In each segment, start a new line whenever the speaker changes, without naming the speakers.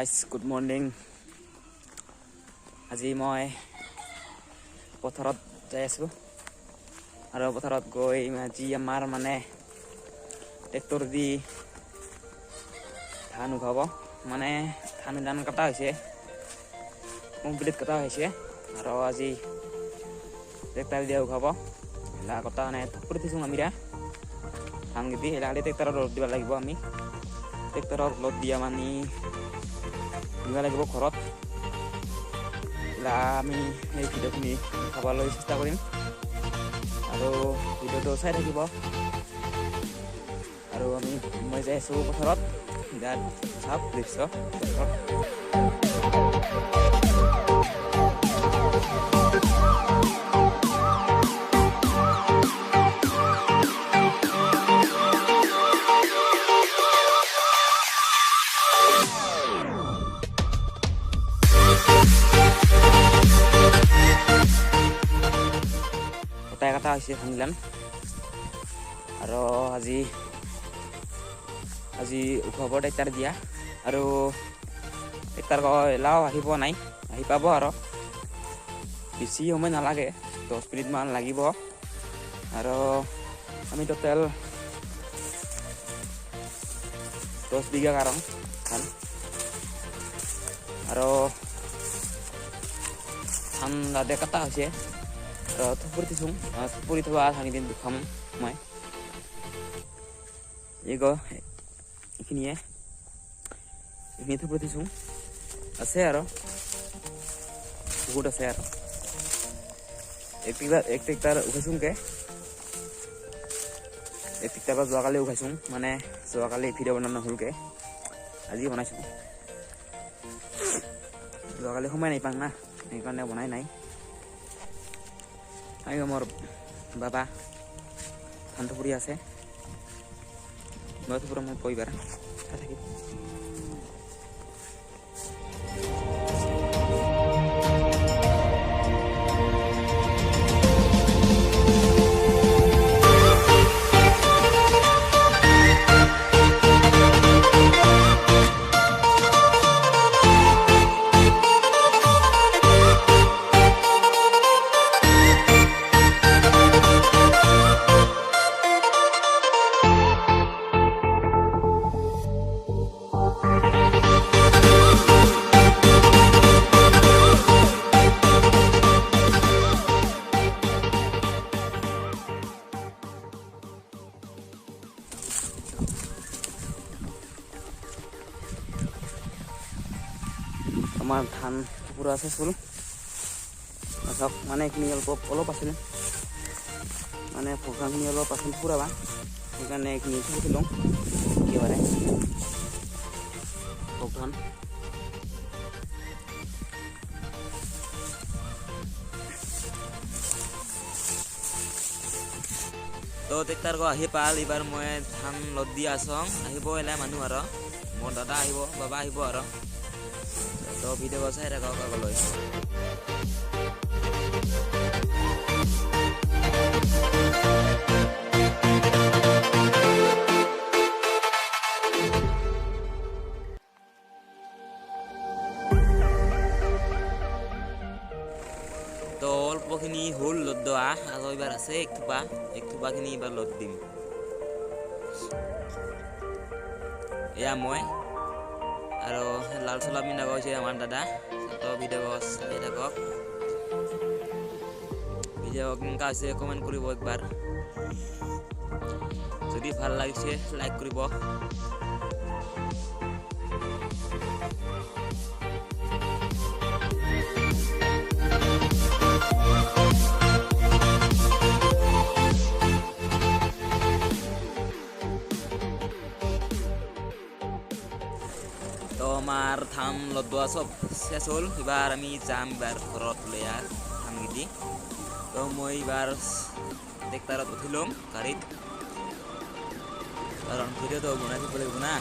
Guys good morning. আজি মই পথাৰত যাই আছোঁ আৰু পথাৰত গৈ আজি আমাৰ মানে ট্ৰেক্টৰ দি ধান উঠাব, মানে ধান কটা হৈছে, কমপ্লিট কটা হৈছে আৰু আজি ট্ৰেক্টৰ দিয়ে উঠাব। এলা কটা মানে থপৰি দিছোঁ আমি ধান খেতি এলা খালি ট্ৰেক্টৰত ৰ'দ দিব লাগিব। আমি ট্ৰেক্টৰত ৰ'দ দিয়া মানে দিব লাগিব ঘৰত। আমি এই ভিডিঅ'খিনি খাবলৈ চেষ্টা কৰিম আৰু ভিডিঅ'টো চাই থাকিব। আৰু মই যাই আছোঁ পথাৰত, চাওক দৃশ্য কটা হৈছে ধানগিলান। আৰু আজি উঠাব ট্ৰেক্টৰ দিয়া, আৰু ট্ৰেক্টৰ এলাও আহি পোৱা নাই, আহি পাব আৰু বেছি সময় নালাগে, 10 মিনিটমান লাগিব। আৰু আমি টোটেল 10 বিঘা কাৰণ ধান, আৰু ধান দাদে কটা হৈছে আৰু থপৰি দিছোঁ। থপৰি থোৱা ধানকেইদিন দুখাম মই এইখিনিয়ে থপৰি দিছোঁ। আছে আৰু বহুত আছে আৰু এক ট্ৰেক্টৰ উঠাইছোঁকে, এক ট্ৰেক্টৰ পৰা যোৱাকালি উঠাইছোঁ, মানে যোৱাকালি ভিডিঅ' বনাব নহ'লকে, আজি বনাইছোঁ। যোৱাকালি সময় নাপাং না, সেইকাৰণে বনাই নাই। আৰু মোৰ বাবা ধান থপৰি আছে, মই থপৰা মই পৰিবাৰ থাকিম। আমাৰ ধান পুৰা আছে চুল চাওক, মানে এইখিনি অলপ আছিল, মানে ধানখিনি অলপ আছিল পুৰাবা, সেইকাৰণে এইখিনি চুলি লওঁ একেবাৰে ধান। তো ট্ৰেক্টৰ আহি পাল, এইবাৰ মই ধান লদ দি আছোঁ, আহিব এলাই মানুহ আৰু মোৰ দাদা আহিব, বাবা আহিব আৰু তো ভিডিঅ' চাই থাকক আগলৈ। তো অল্পখিনি হ'ল লদ দোৱা, আৰু এইবাৰ আছে এক থোপাখিনি এইবাৰ লদ দিম। এয়া মই আৰু লাল চলা পিন্ধা গৈছে আমাৰ দাদা। তো ভিডিঅ' চাই থাকক, ভিডিঅ' কেনেকুৱা হৈছে কমেণ্ট কৰিব একবাৰ, যদি ভাল লাগিছে লাইক কৰিব। তো আমাৰ ধান লদোৱা চব শেষ হ'ল, এইবাৰ আমি যাম এইবাৰ ঘৰত লৈ ধানকেইটি। তো মই এইবাৰ ট্ৰেক্টৰত উঠি ল'ম গাড়ীত, কাৰণ ভিডিঅ'টো বনাই দিব লাগিব না।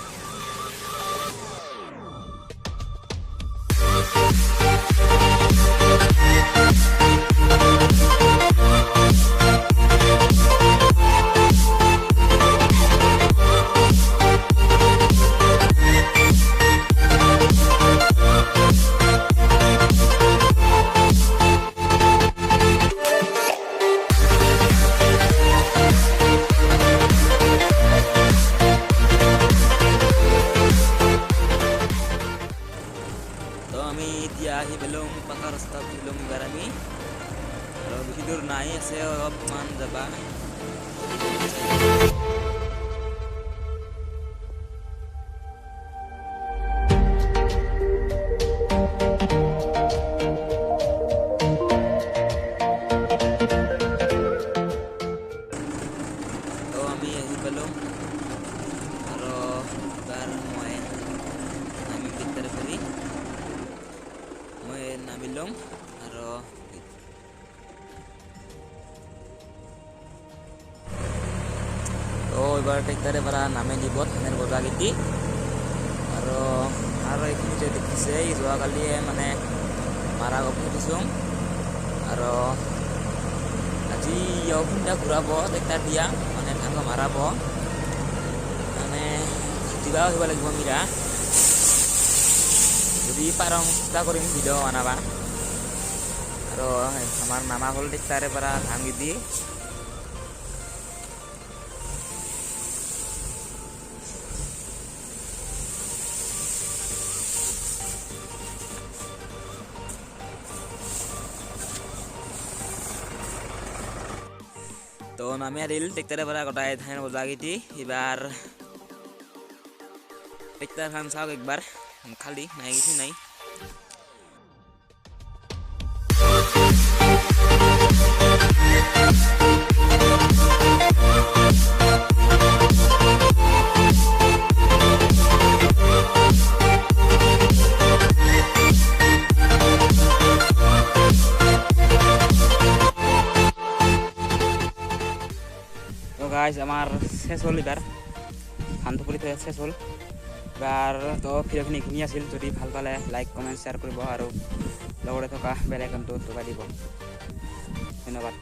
তো আমি এতিয়া আহি পেলাম পাকা ৰাস্তা পেলাম এবাৰ আমি আৰু বেছি দূৰ নাই আছে অলপমান যাবা তো আমি আহি পেলাম আৰু এবাৰ মই নামি ভিতৰে ফেৰি মই নামিলম আৰু তো এবাৰ ট্ৰেক্টৰে পৰা নামে দিব ধানৰ বজাগিটি আৰু এইখিনিতে দেখিছে যোৱাকালিয়ে মানে মাৰা গপনি দিছোঁ আৰু আজি অফিনটা ঘূৰাব ট্ৰেক্টৰ দিয়া মানে ধানটো মাৰাব মানে দিবা আহিব লাগিব মিৰা যদি পাৰোঁ চেষ্টা কৰিম ভিডিঅ' বনাবা আৰু আমাৰ নামা হ'ল ট্ৰেক্টৰে পৰা ধান গিটি তো নামে দিল ট্ৰেক্টৰে পৰা গোটাই ধান বজাগিটি এবাৰ ট্ৰেক্টৰ খান চাওক একবাৰ খালি নাই কিছু নাই গাইজ আমাৰ শেষ হ'ল এবাৰ ধানটো কৰি থৈ শেষ হ'ল এবাৰ তো ভিডিঅ'খিনি এইখিনি আছিল যদি ভাল পালে লাইক কমেণ্ট শ্বেয়াৰ কৰিব আৰু লগতে থকা বেল আইকনটো দবাই দিব ধন্যবাদ।